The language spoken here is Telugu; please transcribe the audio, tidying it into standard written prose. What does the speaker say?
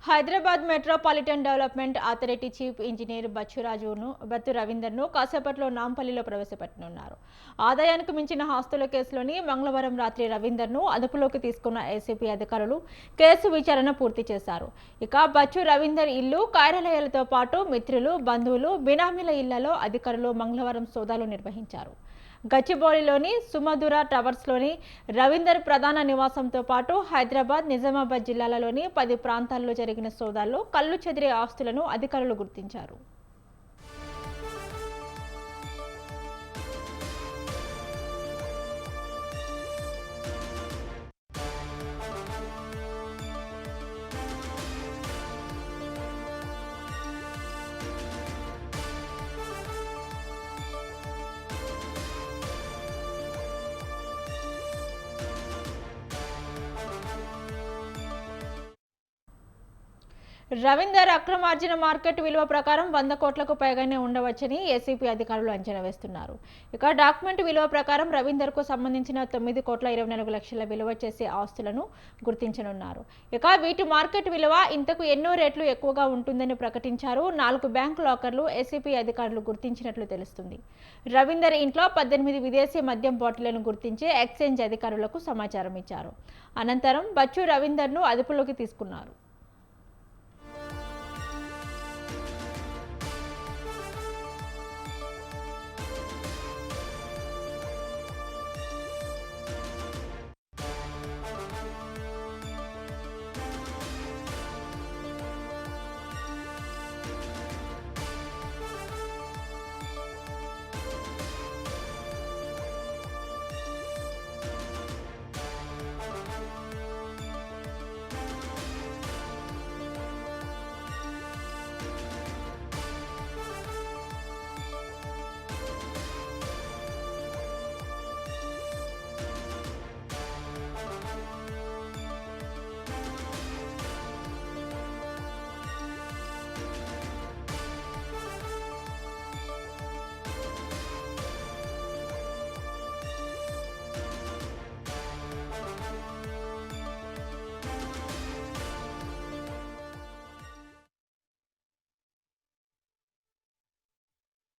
Hyderabad metropolitan development authority chief engineer Battu రవీందర్ను కాసేపట్లో నాంపల్లిలో ప్రవేశపెట్టనున్నారు. ఆదాయానికి మించిన ఆస్తుల కేసులోని మంగళవారం రాత్రి రవీందర్ను అదుపులోకి తీసుకున్న ఏసీపీ అధికారులు కేసు విచారణ పూర్తి చేశారు. ఇక బచ్చు రవీందర్ ఇల్లు, కార్యాలయాలతో పాటు మిత్రులు, బంధువులు, బినామీల ఇళ్లలో అధికారులు మంగళవారం సోదాలు నిర్వహించారు. గచ్చిబౌలిలోని సుమధుర టవర్స్లోని రవీందర్ ప్రధాన నివాసంతో పాటు హైదరాబాద్, నిజామాబాద్ జిల్లాలలోని 10 ప్రాంతాల్లో జరిగిన సోదాల్లో కళ్లు చెదిరే ఆస్తులను అధికారులు గుర్తించారు. రవీందర్ అక్రమార్జన మార్కెట్ విలువ ప్రకారం 100 కోట్లకు పైగానే ఉండవచ్చని ఏసీపీ అధికారులు అంచనా వేస్తున్నారు. ఇక డాక్యుమెంట్ విలువ ప్రకారం రవీందర్కు సంబంధించిన 9,24,00,000 విలువ చేసే ఆస్తులను గుర్తించనున్నారు. ఇక వీటి మార్కెట్ విలువ ఇంతకు ఎన్నో రెట్లు ఎక్కువగా ఉంటుందని ప్రకటించారు. 4 బ్యాంక్ లాకర్లు ఏసీపీ అధికారులు గుర్తించినట్లు తెలుస్తుంది. రవీందర్ ఇంట్లో 18 విదేశీ మద్యం బాటిళ్లను గుర్తించి ఎక్సైజ్ అధికారులకు సమాచారం ఇచ్చారు. అనంతరం బచ్చు రవీందర్ను అదుపులోకి తీసుకున్నారు.